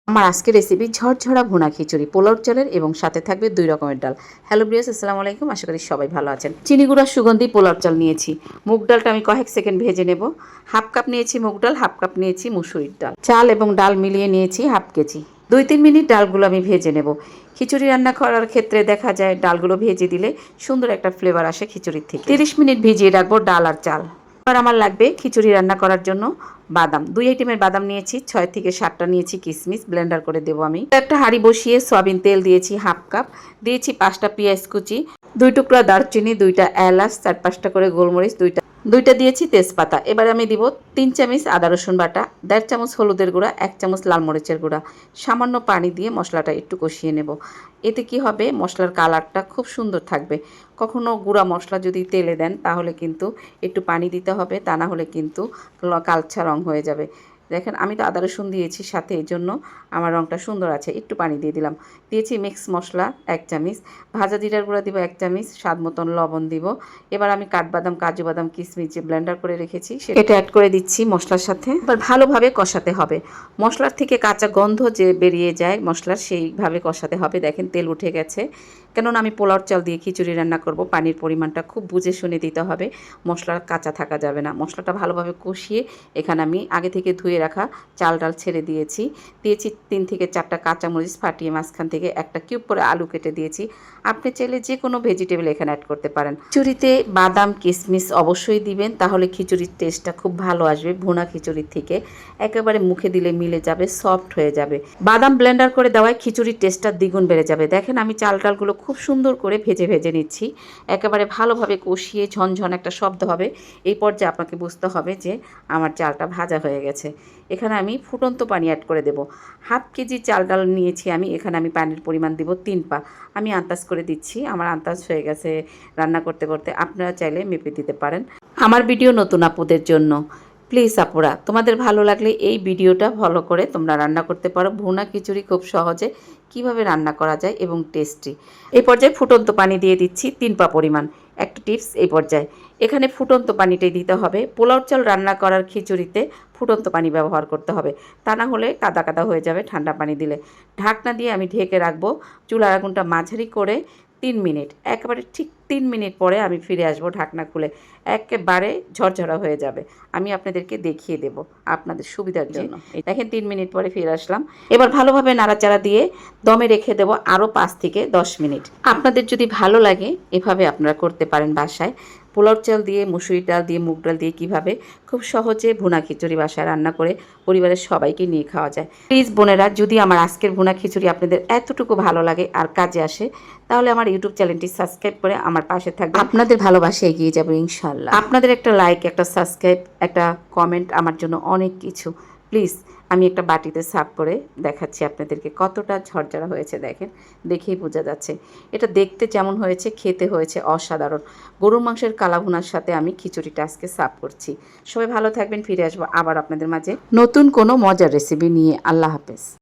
আমার আজকের রেসিপি ঝরঝরা ভুনা খিচুড়ি, পোলাও চালের এবং সাথে থাকবে 2 রকমের ডাল। হ্যালো ভিউয়ার্স, আসসালামু আলাইকুম। আশা করি সবাই ভালো আছেন। চিনি গুঁড়া সুগন্ধি পোলাও চাল নিয়েছি। মুগ ডালটা আমি কয়েক সেকেন্ড ভেজে নেব। হাফ কাপ নিয়েছি মুগ ডাল, হাফ কাপ নিয়েছি মুসুরির ডাল। চাল এবং ডাল মিলিয়ে নিয়েছি হাফ কেজি। 2-3 মিনিট ডালগুলো আমি ভেজে নেব। খিচুড়ি রান্না করার ক্ষেত্রে দেখা যায় ডালগুলো ভেজে দিলে সুন্দর একটা ফ্লেভার আসে খিচুড়ির থেকে। 30 মিনিট ভিজিয়ে রাখবো ডাল আর চাল। এবার আমার লাগবে খিচুড়ি রান্না করার জন্য বাদাম। 2 আইটেমের বাদাম নিয়েছি, 6 থেকে 7টা নিয়েছি কিশমিশ, ব্লেন্ডার করে দেবো আমি। একটা হাঁড়ি বসিয়ে সয়াবিন তেল দিয়েছি হাফ কাপ, দিয়েছি 5টা পেঁয়াজ কুচি, 2 টুকরা দারচিনি, 2টা এলাচ, 4-5টা করে গোলমরিচ, দুইটা দিয়েছি তেজপাতা। এবার আমি দিব 3 চামচ আদা রসুন বাটা, 1.5 চামচ হলুদের গুঁড়া, 1 চামচ লাল মরিচের গুঁড়া, সামান্য পানি দিয়ে মশলাটা একটু কষিয়ে নেব। এতে কি হবে, মশলার কালারটা খুব সুন্দর থাকবে। কখনো গুঁড়া মশলা যদি তেলে দেন তাহলে কিন্তু একটু পানি দিতে হবে, তা না হলে কিন্তু কালচা রং হয়ে যাবে। দেখেন আমি তো আদা রসুন দিয়েছি সাথে, এই জন্য আমার রংটা সুন্দর আছে। একটু পানি দিয়ে দিলাম। দিয়েছি মিক্স মশলা 1 চামচ, ভাজা জিরার গুঁড়া দিব 1 চামচ, স্বাদ মতন লবণ দিব। এবার আমি কাঠবাদাম, কাজু বাদাম, কিশমিশ যে ব্লেন্ডার করে রেখেছি সেটা অ্যাড করে দিচ্ছি মশলার সাথে। এবার ভালোভাবে কষাতে হবে। মশলার থেকে কাঁচা গন্ধ যে বেরিয়ে যায় মশলার, সেইভাবে কষাতে হবে। দেখেন তেল উঠে গেছে, কেননা আমি পোলাও চাল দিয়ে খিচুড়ি রান্না করব। পানির পরিমাণটা খুব বুঝে শুনে দিতে হবে, মশলা কাঁচা থাকা যাবে না। মশলাটা ভালোভাবে কষিয়ে এখানে আমি আগে থেকে ধুয়ে রাখা চাল ডাল ছেড়ে দিয়েছি। 3 থেকে 4টা কাঁচামরিচ ফাটিয়ে মাঝখান থেকে একটা কিউব করে আলু কেটে দিয়েছি। আপনি চাইলে যে কোনো ভেজিটেবল এখানে অ্যাড করতে পারেন। খিচুড়িতে বাদাম কিশমিশ অবশ্যই দিবেন, তাহলে খিচুড়ির টেস্টটা খুব ভালো আসবে। ভুনা খিচুড়ির থেকে একেবারে মুখে দিলে মিলে যাবে, সফট হয়ে যাবে। বাদাম ব্লেন্ডার করে দেওয়ায় খিচুড়ির টেস্টটা দ্বিগুণ বেড়ে যাবে। দেখেন আমি চাল ডালগুলো খুব সুন্দর করে ভেজে নিচ্ছি। একেবারে ভালোভাবে কষিয়ে ঝনঝন একটা শব্দ হবে। এই পর্যায়ে আপনাকে বুঝতে হবে যে আমার চালটা ভাজা হয়ে গেছে। এখানে আমি ফুটন্ত পানি অ্যাড করে দেব। হাফ কেজি চাল ডাল নিয়েছি আমি, এখানে আমি পানির পরিমাণ দিব 3 পা। আমি আন্দাজ করে দিচ্ছি, আমার আন্দাজ হয়ে গেছে রান্না করতে করতে। আপনারা চাইলে মেপে দিতে পারেন। আমার ভিডিও নতুন আপুদের জন্য প্লিজ আপুরা, তোমাদের ভালো লাগলে এই ভিডিওটা ফলো করে তোমরা রান্না করতে পারো। ভুনা খিচুড়ি খুব সহজে কিভাবে রান্না করা যায় এবং টেস্টি। এই পর্যায়ে ফুটন্ত পানি দিয়ে দিচ্ছি 3 পা পরিমাণ। একটা টিপস এই পর্যায়ে, এখানে ফুটন্ত পানিটাই দিতে হবে। পোলাও চাল রান্না করার খিচুড়িতে ফুটন্ত পানি ব্যবহার করতে হবে, তা না হলে কাদা কাদা হয়ে যাবে ঠান্ডা পানি দিলে। ঢাকনা দিয়ে আমি ঢেকে রাখবো। চুলার আগুনটা মাঝারি করে 3 মিনিট, একেবারে ঠিক 3 মিনিট পরে আমি ফিরে আসবো ঢাকনা খুলে। একেবারে ঝরঝরা হয়ে যাবে। আমি আপনাদেরকে দেখিয়ে দেব আপনাদের সুবিধার জন্য। দেখেন 3 মিনিট পরে ফিরে আসলাম। এবার ভালোভাবে নাড়াচাড়া দিয়ে দমে রেখে দেব আরও 5 থেকে 10 মিনিট। আপনাদের যদি ভালো লাগে এভাবে আপনারা করতে পারেন বাসায়। পোলাও চাল দিয়ে, মুসুরি ডাল দিয়ে, মুগ ডাল দিয়ে কীভাবে খুব সহজে ভুনা খিচুড়ি বাসায় রান্না করে পরিবারের সবাইকে নিয়ে খাওয়া যায়। প্লিজ বোনেরা, যদি আমার আজকের ভুনা খিচুড়ি আপনাদের এতটুকু ভালো লাগে আর কাজে আসে, তাহলে আমার ইউটিউব চ্যানেলটি সাবস্ক্রাইব করে আমার পাশে থাকবে। আপনাদের ভালোবাসা এগিয়ে যাবো ইনশাল্লাহ। আপনাদের একটা লাইক, একটা সাবস্ক্রাইব, একটা কমেন্ট আমার জন্য অনেক কিছু। প্লিজ, আমি একটা বাটিতে সার্ভ করে দেখাচ্ছি আপনাদেরকে কতটা ঝরঝরা হয়েছে। দেখেন, দেখেই বোঝা যাচ্ছে। এটা দেখতে যেমন হয়েছে, খেতে হয়েছে অসাধারণ। গরুর মাংসের কালা ভুনার সাথে আমি খিচুড়িটা আজকে সার্ভ করছি। সবাই ভালো থাকবেন, ফিরে আসবো আবার আপনাদের মাঝে নতুন কোনো মজার রেসিপি নিয়ে। আল্লাহ হাফেজ।